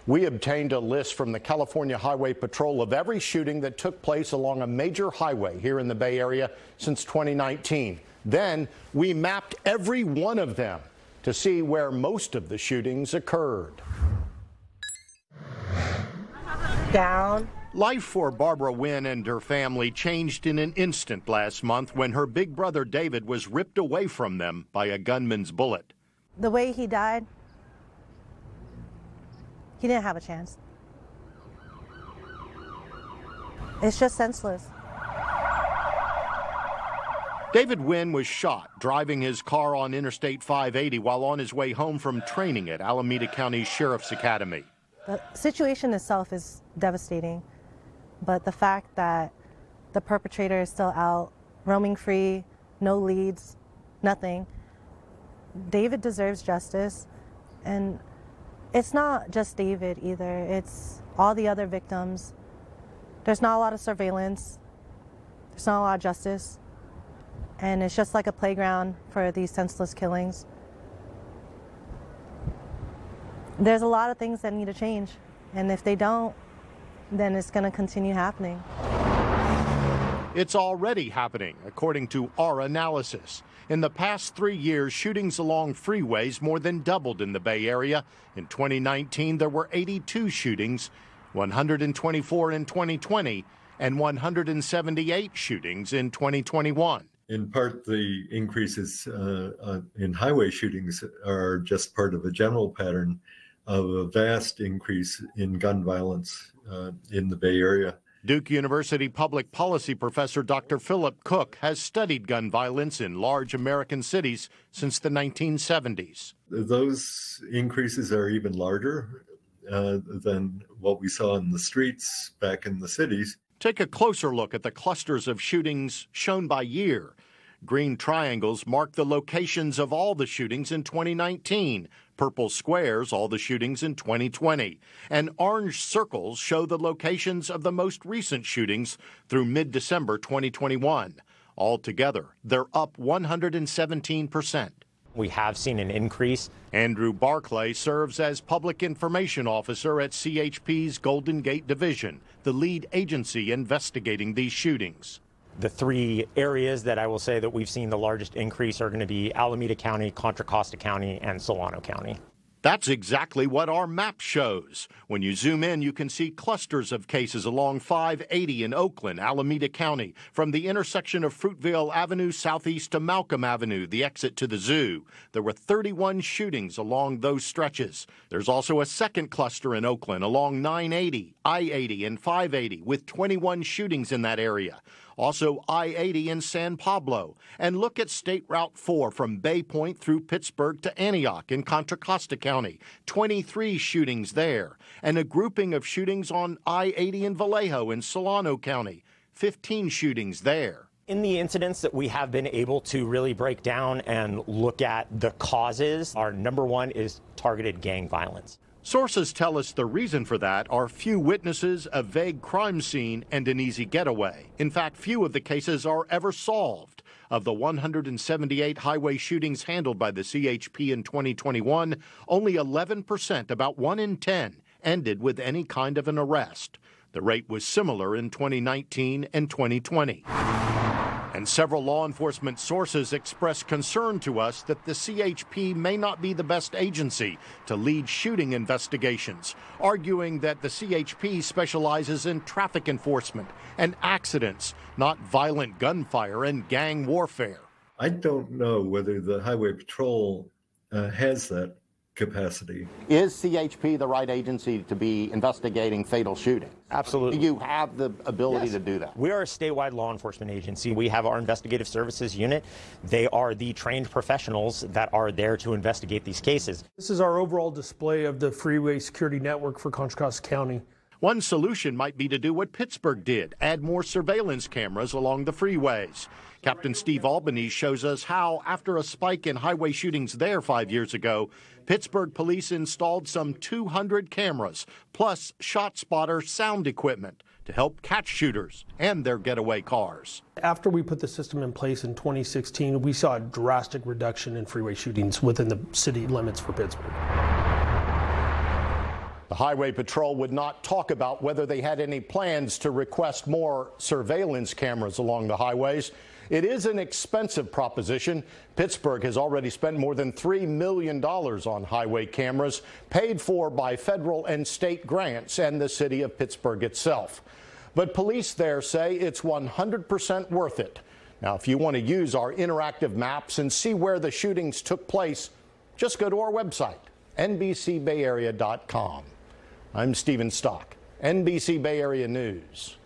We obtained a list from the California Highway Patrol of every shooting that took place along a major highway here in the Bay Area since 2019. Then we mapped every one of them to see where most of the shootings occurred. Down. Life for Barbara Wynn and her family changed in an instant last month when her big brother David was ripped away from them by a gunman's bullet. The way he died, he didn't have a chance. It's just senseless. David Wynn was shot driving his car on Interstate 580 while on his way home from training at Alameda County Sheriff's Academy. The situation itself is devastating, but the fact that the perpetrator is still out, roaming free, no leads, nothing. David deserves justice, and it's not just David either, it's all the other victims. There's not a lot of surveillance, there's not a lot of justice, and it's just like a playground for these senseless killings. There's a lot of things that need to change, and if they don't, then it's going to continue happening. It's already happening, according to our analysis. In the past 3 years, shootings along freeways more than doubled in the Bay Area. In 2019, there were 82 shootings, 124 in 2020, and 178 shootings in 2021. In part, the increases in highway shootings are just part of a general pattern of a vast increase in gun violence in the Bay Area. Duke University public policy professor Dr. Philip Cook has studied gun violence in large American cities since the 1970s. Those increases are even larger than what we saw in the streets back in the cities. Take a closer look at the clusters of shootings shown by year. Green triangles mark the locations of all the shootings in 2019. Purple squares, all the shootings in 2020. And orange circles show the locations of the most recent shootings through mid-December 2021. Altogether, they're up 117%. We have seen an increase. Andrew Barclay serves as Public Information Officer at CHP's Golden Gate Division, the lead agency investigating these shootings. The three areas that I will say that we've seen the largest increase are going to be Alameda County, Contra Costa County, and Solano County. That's exactly what our map shows. When you zoom in, you can see clusters of cases along 580 in Oakland, Alameda County, from the intersection of Fruitvale Avenue southeast to Malcolm Avenue, the exit to the zoo. There were 31 shootings along those stretches. There's also a second cluster in Oakland along 980, I-80, and 580, with 21 shootings in that area. Also I-80 in San Pablo. And look at State Route 4 from Bay Point through Pittsburgh to Antioch in Contra Costa County. 23 shootings there. And a grouping of shootings on I-80 in Vallejo in Solano County. 15 shootings there. In the incidents that we have been able to really break down and look at the causes, our number one is targeted gang violence. Sources tell us the reason for that are few witnesses, a vague crime scene, and an easy getaway. In fact, few of the cases are ever solved. Of the 178 highway shootings handled by the CHP in 2021, only 11%, about 1 in 10, ended with any kind of an arrest. The rate was similar in 2019 and 2020. And several law enforcement sources expressed concern to us that the CHP may not be the best agency to lead shooting investigations, arguing that the CHP specializes in traffic enforcement and accidents, not violent gunfire and gang warfare. I don't know whether the Highway Patrol has that capacity. Is CHP the right agency to be investigating fatal shootings? Absolutely. Do you have the ability to do that? We are a statewide law enforcement agency. We have our investigative services unit. They are the trained professionals that are there to investigate these cases. This is our overall display of the Freeway security network for Contra Costa County. One solution might be to do what Pittsburgh did, add more surveillance cameras along the freeways. Captain Steve Albanese shows us how, after a spike in highway shootings there 5 years ago, Pittsburgh police installed some 200 cameras, plus ShotSpotter sound equipment to help catch shooters and their getaway cars. After we put the system in place in 2016, we saw a drastic reduction in freeway shootings within the city limits for Pittsburgh. The Highway Patrol would not talk about whether they had any plans to request more surveillance cameras along the highways. It is an expensive proposition. Pittsburgh has already spent more than $3 million on highway cameras, paid for by federal and state grants and the city of Pittsburgh itself. But police there say it's 100% worth it. Now, if you want to use our interactive maps and see where the shootings took place, just go to our website, NBCBayArea.com. I'm Stephen Stock, NBC Bay Area News.